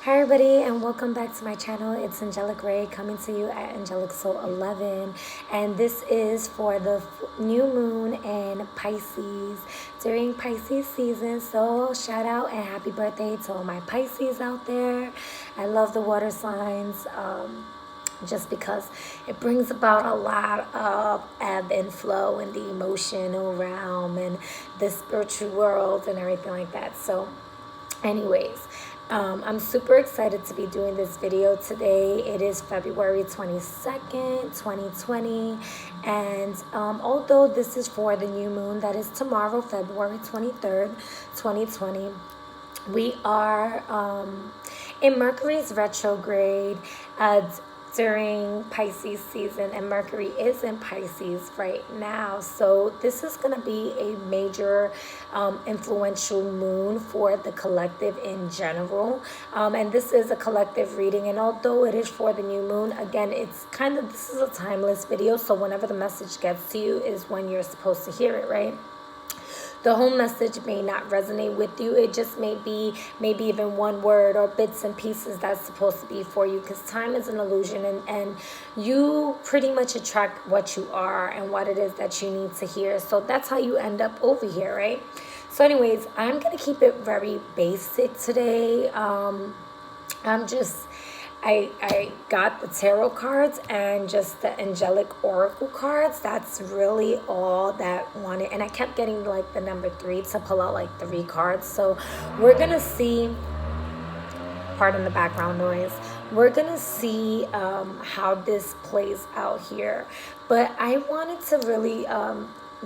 Hi everybody and welcome back to my channel. It's Angelic Ray coming to you at Angelic Soul 11, and this is for the new moon in Pisces during Pisces season. So shout out and happy birthday to all my Pisces out there. I love the water signs. Just because it brings about a lot of ebb and flow in the emotional realm and the spiritual world and everything like that. So anyways, I'm super excited to be doing this video today. It is February 22nd, 2020. And although this is for the new moon, that is tomorrow, February 23rd, 2020, we are in Mercury's retrograde during Pisces season, and Mercury is in Pisces right now. So this is going to be a major influential moon for the collective in general. And this is a collective reading, and although it is for the new moon, again, it's kind of, this is a timeless video, so whenever the message gets to you is when you're supposed to hear it, right? The whole message may not resonate with you. It just may be maybe even one word or bits and pieces that's supposed to be for you, because time is an illusion, and you pretty much attract what you are and what it is that you need to hear. So that's how you end up over here, right? So anyways, I'm going to keep it very basic today. I got the tarot cards and just the angelic oracle cards. That's really all that wanted. And I kept getting like the number 3 to pull out like 3 cards. So we're going to see, pardon the background noise, we're going to see how this plays out here. But I wanted to really,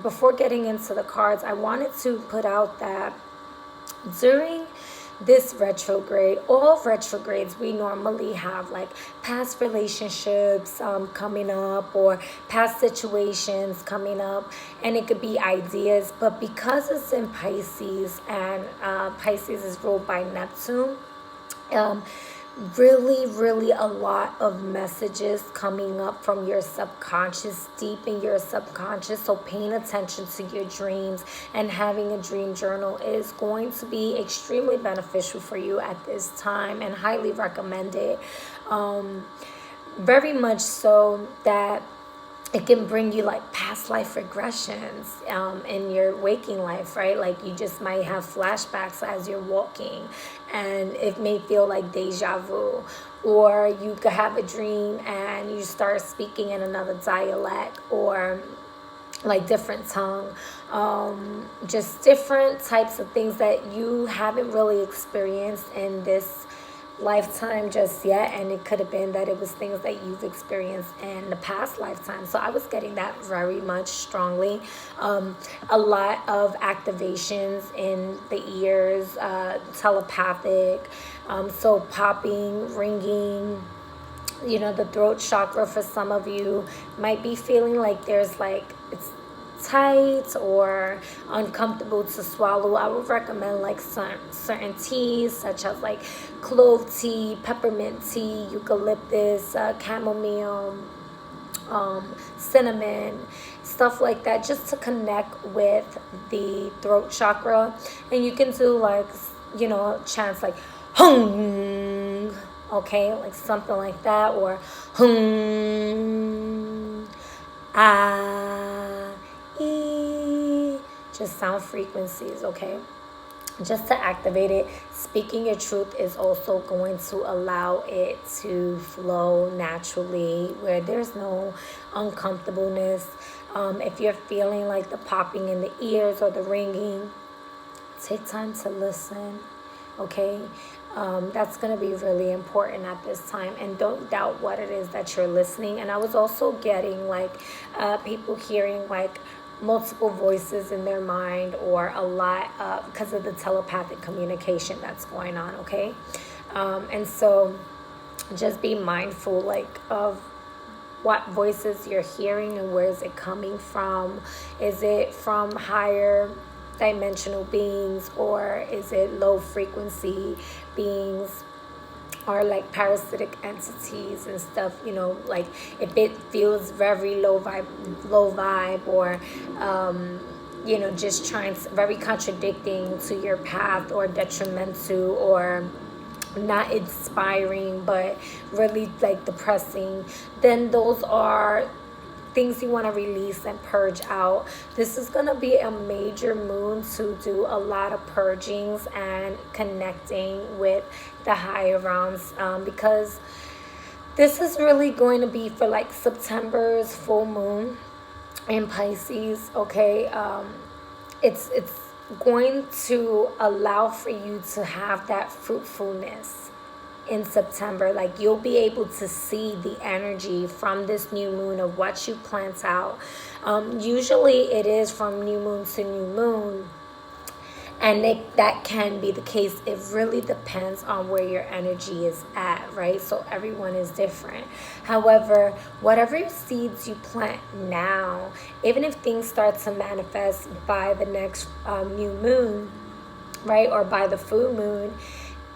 before getting into the cards, I wanted to put out that during this retrograde, all retrogrades, we normally have like past relationships coming up, or past situations coming up, and it could be ideas. But because it's in Pisces, and Pisces is ruled by Neptune, really a lot of messages coming up from your subconscious, deep in your subconscious. So paying attention to your dreams and having a dream journal is going to be extremely beneficial for you at this time, and highly recommended. Very much so that it can bring you like past life regressions in your waking life, right? Like you just might have flashbacks as you're walking, and it may feel like deja vu. Or you could have a dream and you start speaking in another dialect, or like different tongue, just different types of things that you haven't really experienced in this lifetime just yet, and it could have been that it was things that you've experienced in the past lifetime. So I was getting that very much strongly. A lot of activations in the ears, telepathic, so popping, ringing, you know, the throat chakra for some of you might be feeling like there's like it's tight or uncomfortable to swallow. I would recommend like certain teas, such as like clove tea, peppermint tea, eucalyptus, chamomile, cinnamon, stuff like that, just to connect with the throat chakra. And you can do like, you know, chants like hung, okay, like something like that, or hung, ah, just sound frequencies, okay, just to activate it. Speaking your truth is also going to allow it to flow naturally, where there's no uncomfortableness. If you're feeling like the popping in the ears or the ringing, take time to listen, okay? That's going to be really important at this time, and don't doubt what it is that you're listening. And I was also getting like people hearing like multiple voices in their mind, or a lot because of the telepathic communication that's going on, okay? And so just be mindful like of what voices you're hearing and where is it coming from. Is it from higher dimensional beings, or is it low frequency beings, or like parasitic entities and stuff, you know? Like if it feels very low vibe, or you know, just trying to, very contradicting to your path, or detrimental, or not inspiring, but really like depressing, then those are things you want to release and purge out. This is going to be a major moon to do a lot of purgings and connecting with the higher realms, because this is really going to be for like September's full moon in Pisces. Okay, it's going to allow for you to have that fruitfulness in September. Like, you'll be able to see the energy from this new moon of what you plant out. Usually it is from new moon to new moon, and that can be the case. It really depends on where your energy is at, right? So everyone is different. However, whatever seeds you plant now, even if things start to manifest by the next new moon, right, or by the full moon,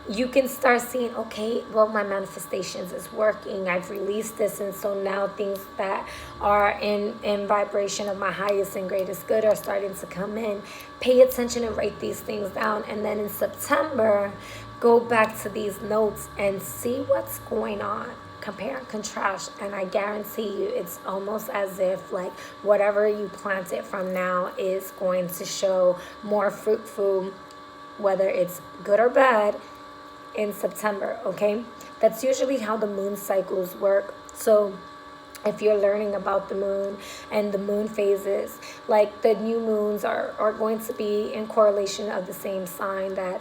you can start seeing, okay, well, my manifestations is working. I've released this, and so now things that are in vibration of my highest and greatest good are starting to come in. Pay attention and write these things down, and then in September, go back to these notes and see what's going on. Compare and contrast, and I guarantee you it's almost as if like whatever you planted from now is going to show more fruitful, whether it's good or bad, in September. Okay, that's usually how the moon cycles work. So if you're learning about the moon and the moon phases, like the new moons are going to be in correlation of the same sign that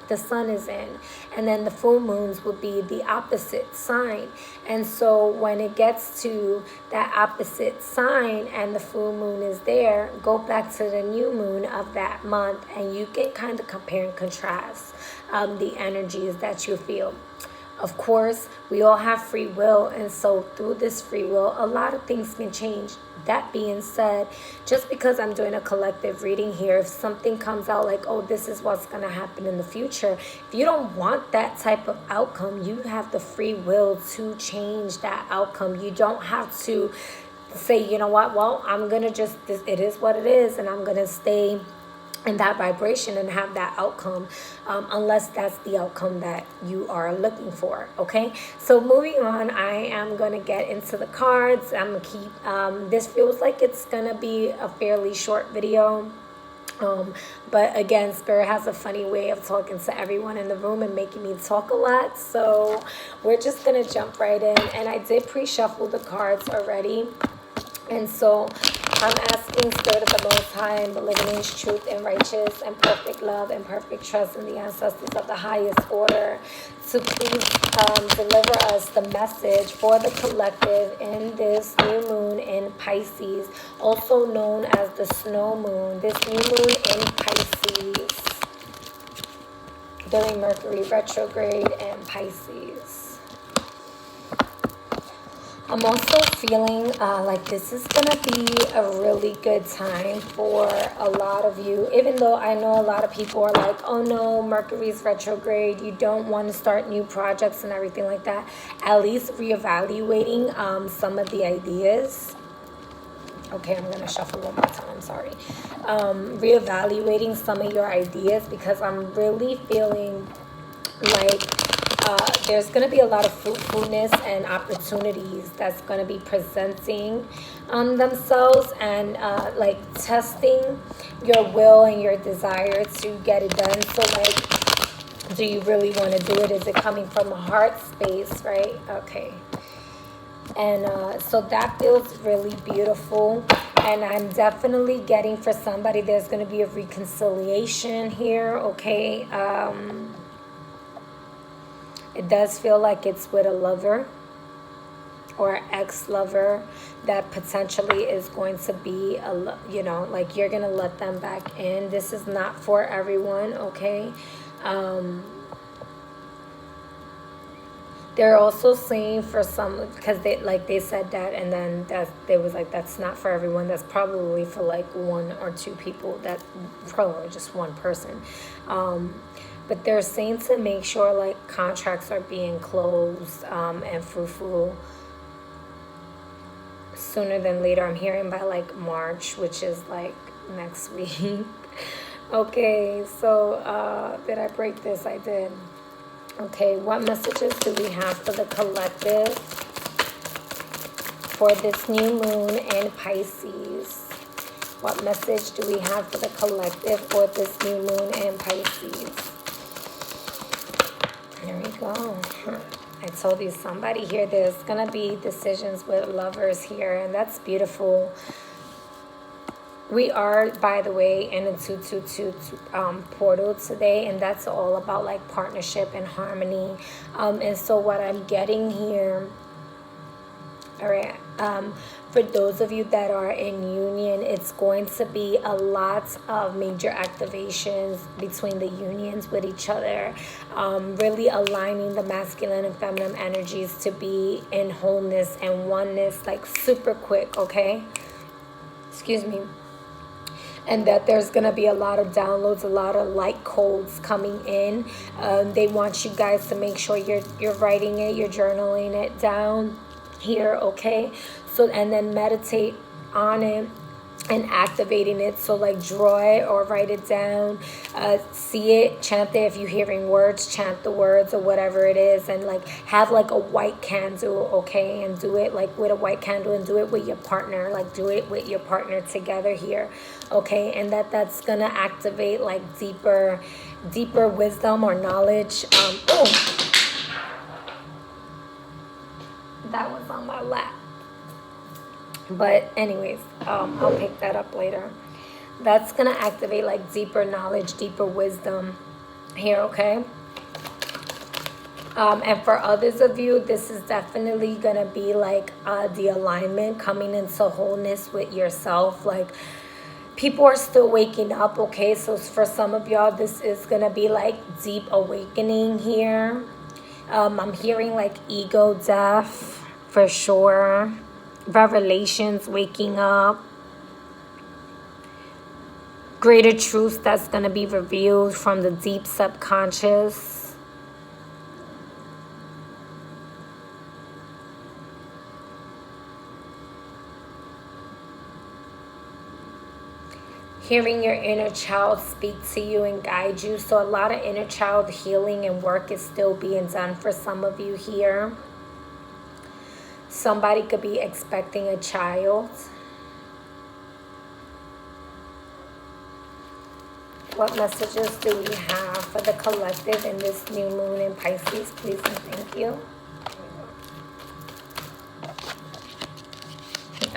the sun is in, and then the full moons will be the opposite sign. And so when it gets to that opposite sign and the full moon is there, go back to the new moon of that month, and you can kind of compare and contrast the energies that you feel. Of course, we all have free will, and so through this free will, a lot of things can change. That being said, just because I'm doing a collective reading here, if something comes out like, oh, this is what's going to happen in the future, if you don't want that type of outcome, you have the free will to change that outcome. You don't have to say, you know what, well, I'm going to just, it is what it is, and I'm going to stay in that vibration and have that outcome, unless that's the outcome that you are looking for. Okay, so moving on, I am going to get into the cards. I'm going to keep this feels like it's going to be a fairly short video, but again, Spirit has a funny way of talking to everyone in the room and making me talk a lot, so we're just going to jump right in. And I did pre-shuffle the cards already, and so I'm asking Spirit of the Most High and the living is truth and righteous and perfect love and perfect trust in the ancestors of the highest order to please deliver us the message for the collective in this new moon in Pisces, also known as the snow moon. This new moon in Pisces during Mercury retrograde and Pisces. I'm also feeling like this is going to be a really good time for a lot of you, even though I know a lot of people are like, oh no, Mercury's retrograde, you don't want to start new projects and everything like that. At least reevaluating some of the ideas. Okay, I'm going to shuffle one more time, sorry. Reevaluating some of your ideas, because I'm really feeling like there's going to be a lot of fruitfulness and opportunities that's going to be presenting themselves, and like testing your will and your desire to get it done. So like, do you really want to do it? Is it coming from a heart space, right? Okay. And so that feels really beautiful, and I'm definitely getting for somebody there's going to be a reconciliation here. Okay. It does feel like it's with a lover or ex-lover that potentially is going to be, you know, like you're going to let them back in. This is not for everyone, okay? They're also saying for some, because they said that, and then they was like, that's not for everyone. That's probably for like one or two people. That probably just one person. But they're saying to make sure like contracts are being closed and fruitful sooner than later. I'm hearing by like March, which is like next week. Okay, so did I break this? I did. Okay, what messages do we have for the collective for this new moon in Pisces? What message do we have for the collective for this new moon in Pisces? There we go. I told you somebody here, there's going to be decisions with lovers here, and that's beautiful. We are, by the way, in a 222 portal today, and that's all about like partnership and harmony. And so what I'm getting here, all right, for those of you that are in union, it's going to be a lot of major activations between the unions with each other, really aligning the masculine and feminine energies to be in wholeness and oneness, like super quick, okay? Excuse me. And that there's going to be a lot of downloads, a lot of light codes coming in. They want you guys to make sure you're writing it, you're journaling it down here, okay? So, and then meditate on it and activating it. So like draw it or write it down, see it, chant it. If you're hearing words, chant the words or whatever it is, and like have like a white candle, okay? And do it like with a white candle, and do it with your partner, like do it with your partner together here, okay? And that's gonna activate like deeper wisdom or knowledge. Oh, that was on my lap. But anyways, I'll pick that up later. That's going to activate like deeper knowledge, deeper wisdom here, okay? And for others of you, this is definitely going to be like the alignment, coming into wholeness with yourself. Like people are still waking up, okay? So for some of y'all, this is going to be like deep awakening here. I'm hearing like ego death for sure. Revelations, waking up, greater truths that's going to be revealed from the deep subconscious. Hearing your inner child speak to you and guide you. So a lot of inner child healing and work is still being done for some of you here. Somebody could be expecting a child. What messages do we have for the collective in this new moon in Pisces, please and thank you.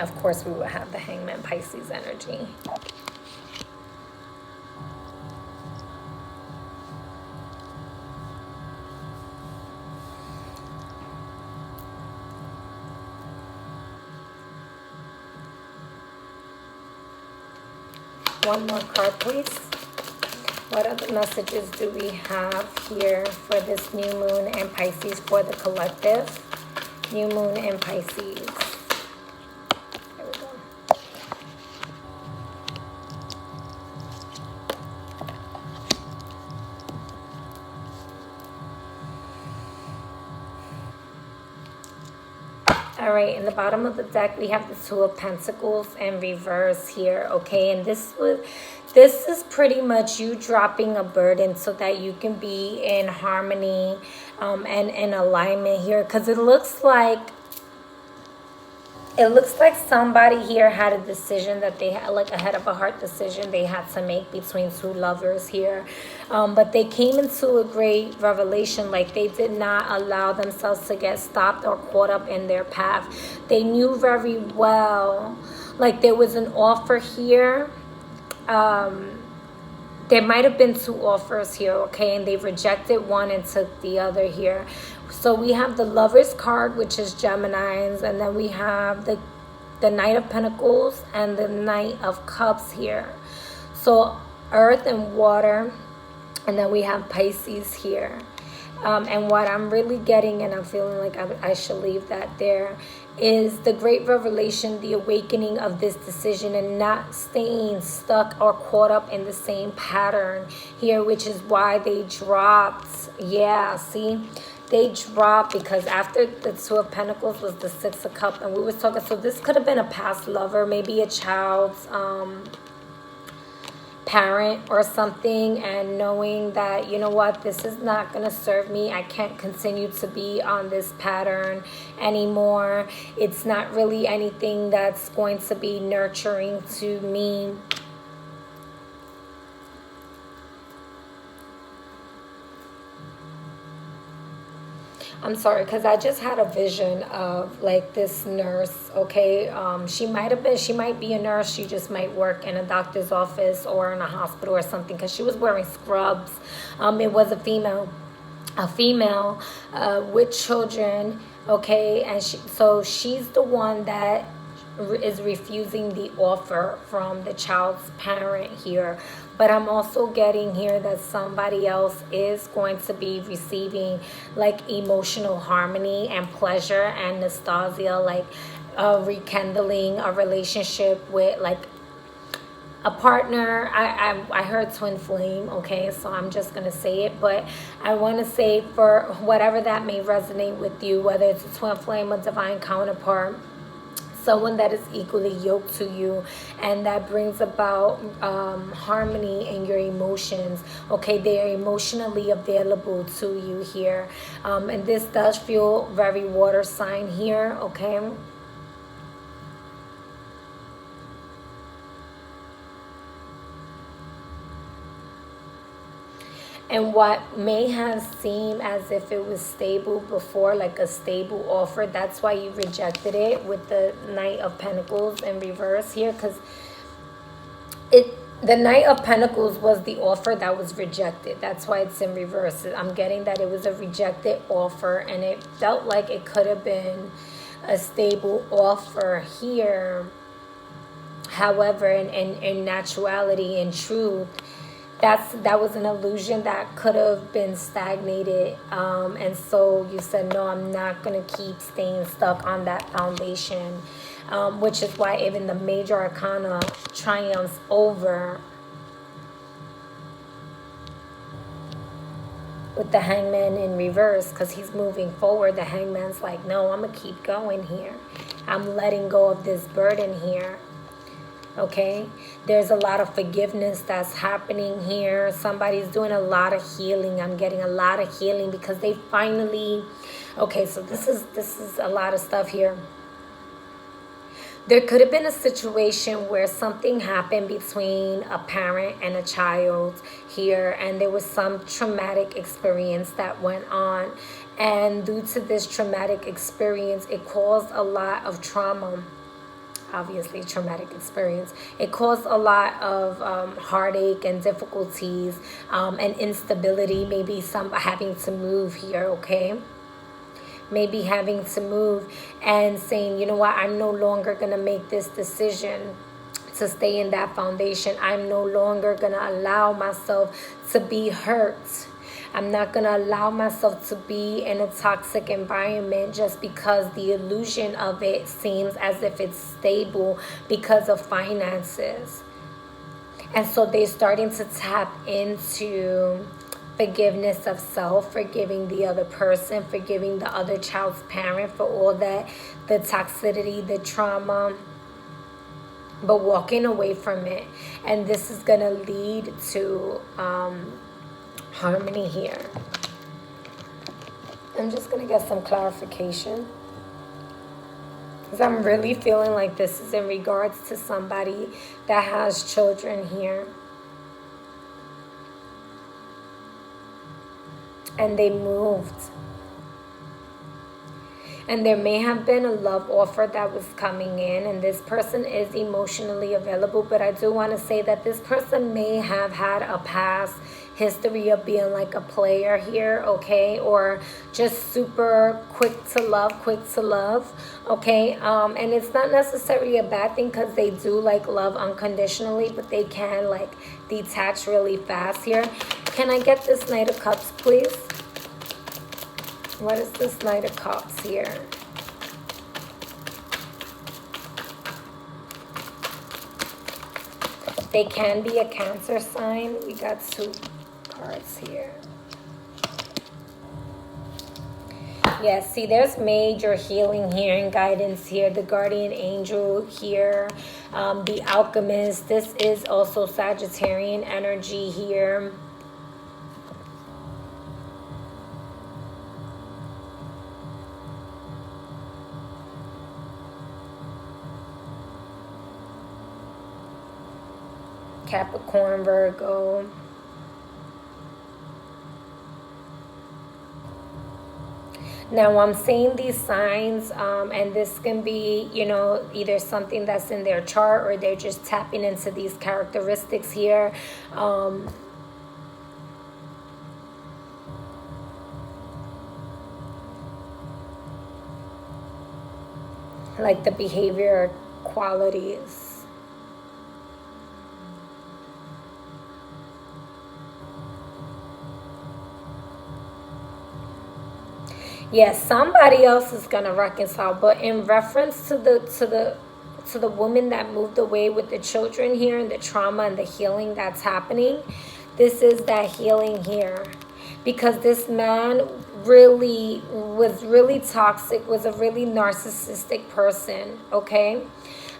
Of course, we will have the Hangman Pisces energy. One more card, please. What other messages do we have here for this new moon in Pisces for the collective? New moon in Pisces. There we go. All right, in the bottom of the deck, we have the Two of Pentacles in reverse here, okay? And this is pretty much you dropping a burden so that you can be in harmony and in alignment here, because it looks like somebody here had a decision that they had, like a head of a heart decision they had to make between two lovers here. But they came into a great revelation, like they did not allow themselves to get stopped or caught up in their path. They knew very well, like there was an offer here. There might have been two offers here, okay? And they rejected one and took the other here. So we have the Lovers card, which is Geminis, and then we have the Knight of Pentacles and the Knight of Cups here. So Earth and Water, and then we have Pisces here. And what I'm really getting, and I'm feeling like I should leave that there, is the great revelation, the awakening of this decision and not staying stuck or caught up in the same pattern here, which is why they dropped. Yeah, see? They dropped because after the Two of Pentacles was the Six of Cups, and we was talking, so this could have been a past lover, maybe a child's parent or something, and knowing that, you know what, this is not going to serve me. I can't continue to be on this pattern anymore. It's not really anything that's going to be nurturing to me. I'm sorry, because I just had a vision of like this nurse, okay? She might be a nurse. She just might work in a doctor's office or in a hospital or something, because she was wearing scrubs. It was a female with children, okay? And so she's the one that is refusing the offer from the child's parent here. But I'm also getting here that somebody else is going to be receiving like emotional harmony and pleasure and nostalgia, like rekindling a relationship with like a partner. I heard twin flame, okay, so I'm just gonna say it, but I want to say, for whatever that may resonate with you, whether it's a twin flame, a divine counterpart, someone that is equally yoked to you and that brings about harmony in your emotions, okay? They are emotionally available to you here, and this does feel very water sign here, okay? And what may have seemed as if it was stable before, like a stable offer, that's why you rejected it with the Knight of Pentacles in reverse here, because the Knight of Pentacles was the offer that was rejected. That's why it's in reverse. I'm getting that it was a rejected offer, and it felt like it could have been a stable offer here. However, in actuality, in truth, that was an illusion that could have been stagnated, and so you said, no, I'm not going to keep staying stuck on that foundation, which is why even the major arcana triumphs over with the Hangman in reverse, because he's moving forward. The Hangman's like, no, I'm going to keep going here. I'm letting go of this burden here. Okay, there's a lot of forgiveness that's happening here. Somebody's doing a lot of healing. I'm getting a lot of healing because they finally, okay, so this is a lot of stuff here. There could have been a situation where something happened between a parent and a child here, and there was some traumatic experience that went on, and due to this traumatic experience, it caused a lot of trauma. Obviously, traumatic experience. It caused a lot of heartache and difficulties, and instability. Maybe some having to move here, okay? Maybe having to move and saying, you know what, I'm no longer going to make this decision to stay in that foundation. I'm no longer going to allow myself to be hurt. I'm not going to allow myself to be in a toxic environment just because the illusion of it seems as if it's stable because of finances. And so they're starting to tap into forgiveness of self, forgiving the other person, forgiving the other child's parent for all that, the toxicity, the trauma, but walking away from it. And this is going to lead to harmony here. I'm just going to get some clarification, because I'm really feeling like this is in regards to somebody that has children here. And they moved. And there may have been a love offer that was coming in, and this person is emotionally available. But I do want to say that this person may have had a past history of being like a player here, okay? Or just super quick to love, okay? And it's not necessarily a bad thing, because they do like love unconditionally, but they can like detach really fast here. Can I get this Knight of Cups, please? What is this Knight of Cups here? They can be a Cancer sign. We got 2 cards here. Yes, see, there's major healing here and guidance here. The guardian angel here, the alchemist. This is also Sagittarian energy here. Capricorn, Virgo. Now I'm seeing these signs, and this can be, you know, either something that's in their chart or they're just tapping into these characteristics here. Like the behavior qualities. Yes, somebody else is gonna reconcile, but in reference to the woman that moved away with the children here and the trauma and the healing that's happening, this is that healing here. Because this man really was really toxic, was a really narcissistic person, okay?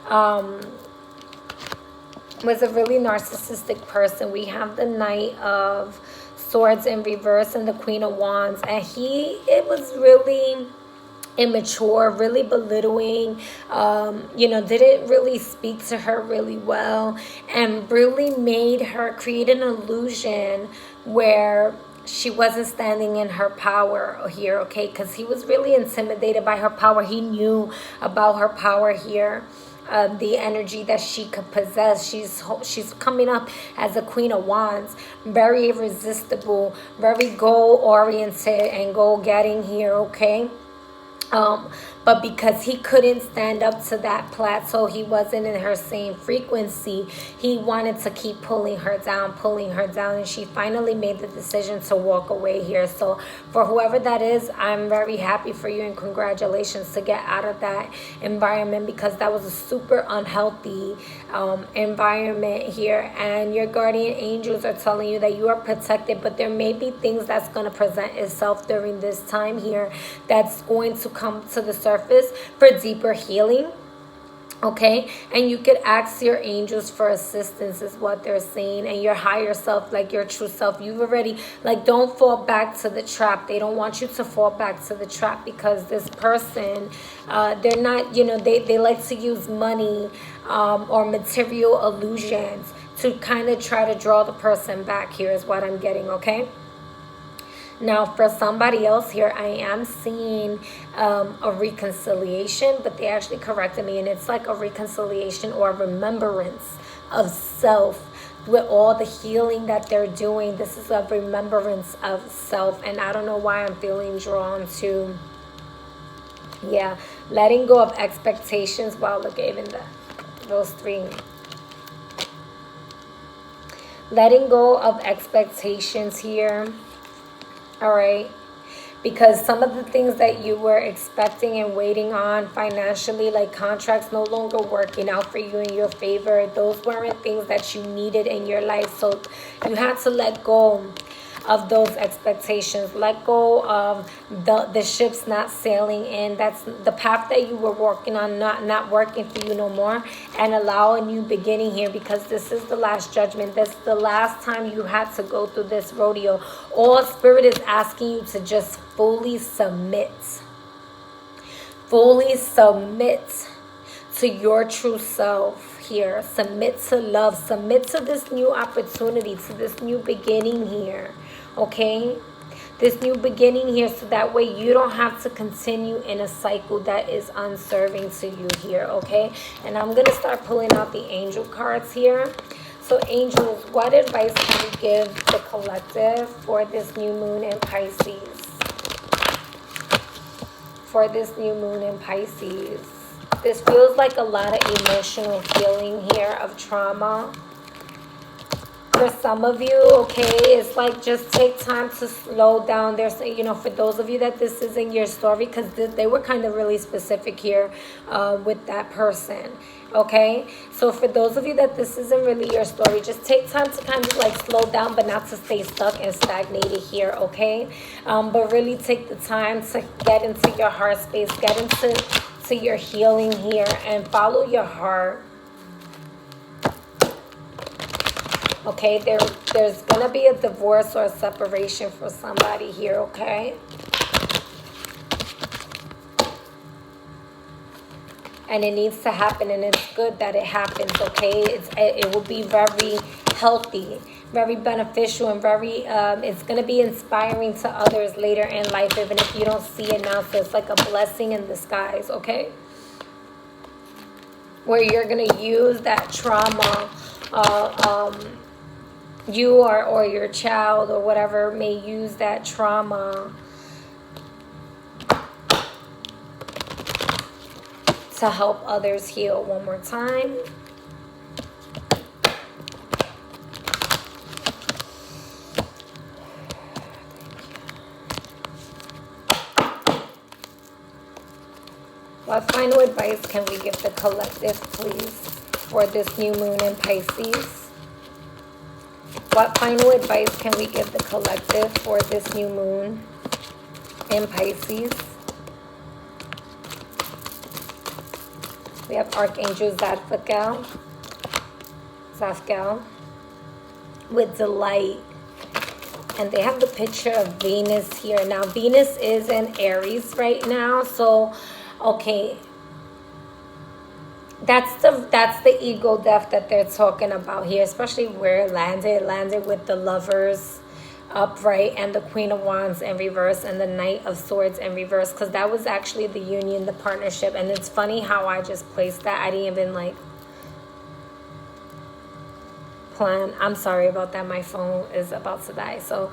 Was a really narcissistic person. We have the Knight of Swords in reverse and the Queen of Wands, and it was really immature, really belittling, you know, didn't really speak to her really well, and really made her create an illusion where she wasn't standing in her power here, okay? Because he was really intimidated by her power. He knew about her power here. The energy that she could possess. She's coming up as a Queen of Wands, very irresistible, very goal-oriented and goal-getting here, okay? But because he couldn't stand up to that plateau, he wasn't in her same frequency, he wanted to keep pulling her down, and she finally made the decision to walk away here. So for whoever that is, I'm very happy for you and congratulations to get out of that environment, because that was a super unhealthy environment here. And your guardian angels are telling you that you are protected, but there may be things that's going to present itself during this time here that's going to come to the surface for deeper healing, okay? And you could ask your angels for assistance is what they're saying, and your higher self, like your true self. You've already, like, don't fall back to the trap. They don't want you to fall back to the trap, because this person, they're not, you know, they like to use money or material illusions to kind of try to draw the person back here is what I'm getting, okay? Now, for somebody else here, I am seeing a reconciliation, but they actually corrected me, and it's like a reconciliation or a remembrance of self. With all the healing that they're doing, this is a remembrance of self, and I don't know why I'm feeling drawn to, yeah, letting go of expectations. Wow, look, even those three. Letting go of expectations here. All right, because some of the things that you were expecting and waiting on financially, like contracts no longer working out for you in your favor, those weren't things that you needed in your life. So you had to let go of those expectations, let go of the ships not sailing in. That's the path that you were working on not working for you no more, and allow a new beginning here, because this is the last judgment. This is the last time you had to go through this rodeo. All Spirit is asking you to just fully submit to your true self here. Submit to love, submit to this new opportunity, to this new beginning here, okay? This new beginning here, so that way you don't have to continue in a cycle that is unserving to you here, okay? And I'm going to start pulling out the angel cards here. So angels, what advice can you give the collective for this new moon in Pisces? For this new moon in Pisces. This feels like a lot of emotional healing here of trauma. for some of you, okay, it's like just take time to slow down. There's, you know, for those of you that this isn't your story, because they were kind of really specific here with that person, okay? So for those of you that this isn't really your story, just take time to kind of like slow down, but not to stay stuck and stagnated here, okay? But really take the time to get into your heart space, get into your healing here, and follow your heart. Okay, there's going to be a divorce or a separation for somebody here, okay? And it needs to happen, and it's good that it happens, okay? It will be very healthy, very beneficial, and very, it's going to be inspiring to others later in life, even if you don't see it now. So it's like a blessing in disguise, okay? Where you're going to use that trauma, you or your child or whatever may use that trauma to help others heal. One more time. What final advice can we give the collective, please, for this new moon in Pisces? What final advice can we give the collective for this new moon in Pisces? We have Archangel Zadkiel with delight. And they have the picture of Venus here. Now, Venus is in Aries right now. So, okay. That's the ego death that they're talking about here, especially where it landed. It landed with the Lovers upright and the Queen of Wands in reverse and the Knight of Swords in reverse, because that was actually the union, the partnership. And it's funny how I just placed that. I didn't even like plan. I'm sorry about that. My phone is about to die. So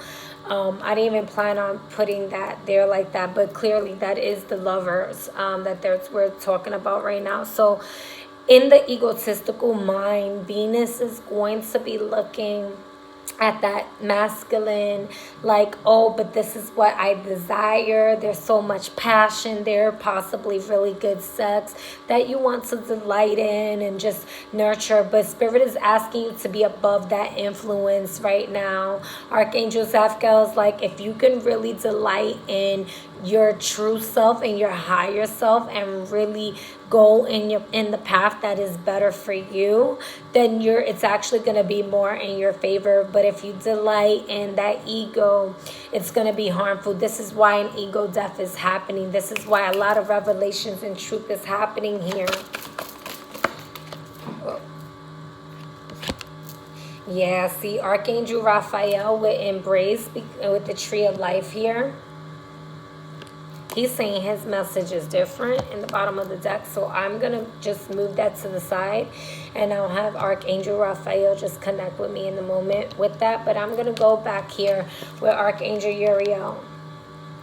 I didn't even plan on putting that there like that, but clearly that is the Lovers that we're talking about right now. So in the egotistical mind, Venus is going to be looking at that masculine, like, oh, but this is what I desire. There's so much passion there, possibly really good sex that you want to delight in and just nurture. But Spirit is asking you to be above that influence right now. Archangel Zadkiel is like, if you can really delight in your true self and your higher self and really go in the path that is better for you, then it's actually going to be more in your favor. But if you delight in that ego, it's going to be harmful. This is why an ego death is happening. This is why a lot of revelations and truth is happening here. Yeah, see, Archangel Raphael with embrace with the tree of life here. He's saying his message is different in the bottom of the deck. So I'm going to just move that to the side. And I'll have Archangel Raphael just connect with me in the moment with that. But I'm going to go back here with Archangel Uriel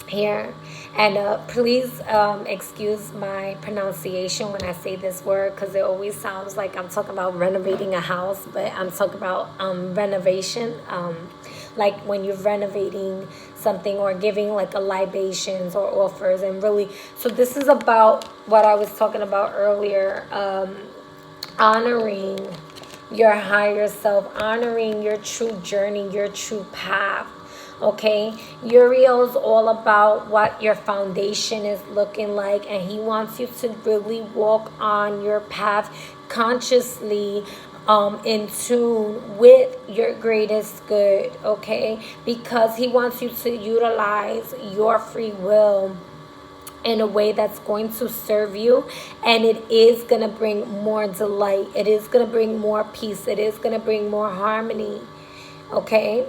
here. And please excuse my pronunciation when I say this word, because it always sounds like I'm talking about renovating a house. But I'm talking about renovation. Like when you're renovating something or giving like a libations or offers, and really, so this is about what I was talking about earlier, honoring your higher self, honoring your true journey, your true path. Okay, Uriel's all about what your foundation is looking like, and he wants you to really walk on your path consciously, in tune with your greatest good, okay? Because he wants you to utilize your free will in a way that's going to serve you, and it is going to bring more delight. It is going to bring more peace. It is going to bring more harmony, okay?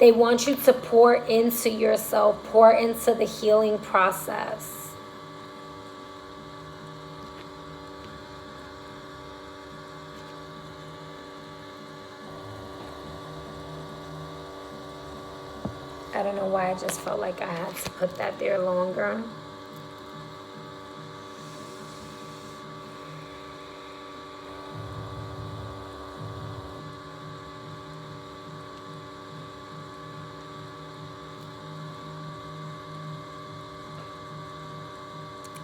They want you to pour into yourself, pour into the healing process. I don't know why I just felt like I had to put that there longer.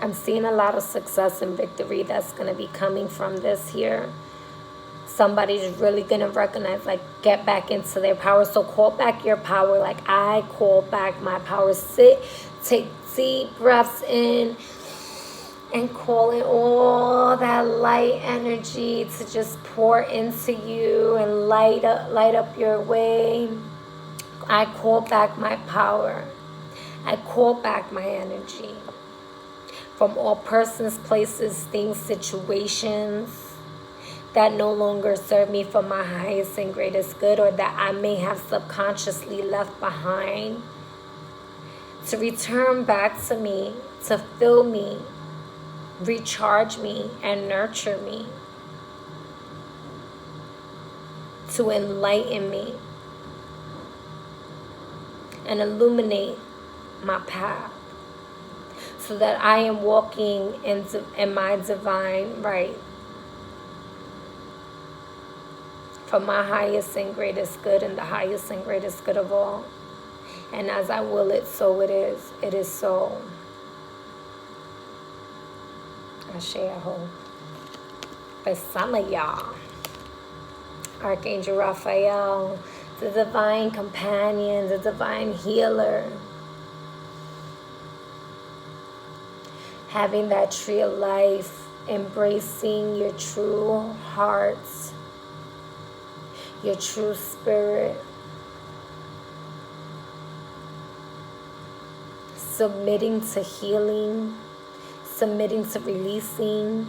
I'm seeing a lot of success and victory that's going to be coming from this here. Somebody's really going to recognize, like, get back into their power. So call back your power. Like, I call back my power. Sit, take deep breaths in, and call in all that light energy to just pour into you and light up your way. I call back my power. I call back my energy from all persons, places, things, situations that no longer serve me for my highest and greatest good, or that I may have subconsciously left behind, to return back to me, to fill me, recharge me, and nurture me, to enlighten me and illuminate my path, so that I am walking in my divine right, for my highest and greatest good, and the highest and greatest good of all. And as I will it, so it is. It is so. Ashe Aho. For some of y'all, Archangel Raphael, the divine companion, the divine healer, having that tree of life, embracing your true hearts, your true spirit, submitting to healing, submitting to releasing,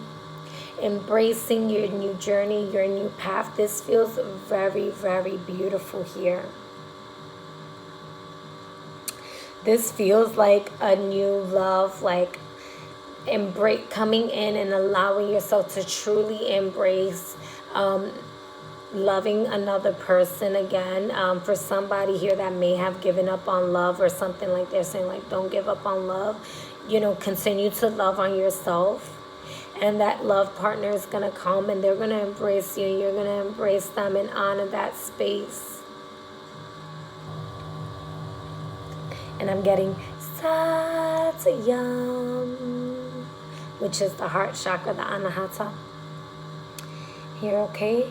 embracing your new journey, your new path. This feels very, very beautiful here. This feels like a new love, like coming in and allowing yourself to truly embrace loving another person again. For somebody here that may have given up on love or something, like they're saying, like, don't give up on love. You know, continue to love on yourself. And that love partner is going to come and they're going to embrace you. You're going to embrace them and honor that space. And I'm getting Satyam, which is the heart chakra, the Anahata. Here, okay?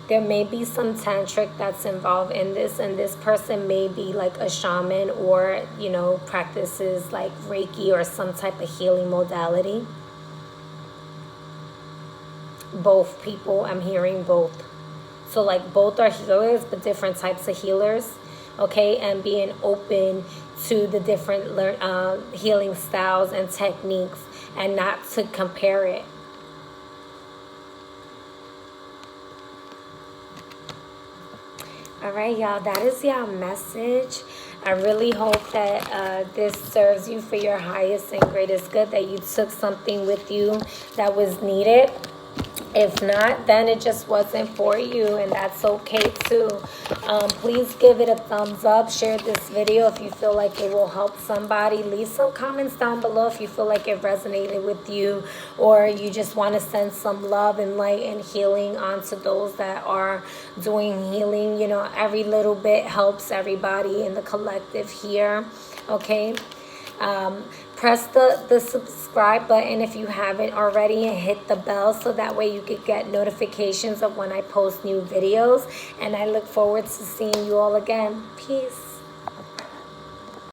There may be some tantric that's involved in this, and this person may be like a shaman, or, you know, practices like Reiki or some type of healing modality. Both people, I'm hearing both. So like both are healers, but different types of healers, okay? And being open to the different healing styles and techniques, and not to compare it. All right, y'all, that is y'all message. I really hope that this serves you for your highest and greatest good, that you took something with you that was needed. If not, then it just wasn't for you, and that's okay too. Please give it a thumbs up. Share this video if you feel like it will help somebody. Leave some comments down below if you feel like it resonated with you, or you just want to send some love and light and healing onto those that are doing healing. You know, every little bit helps everybody in the collective here, okay? Press the subscribe button if you haven't already, and hit the bell so that way you could get notifications of when I post new videos. And I look forward to seeing you all again. Peace.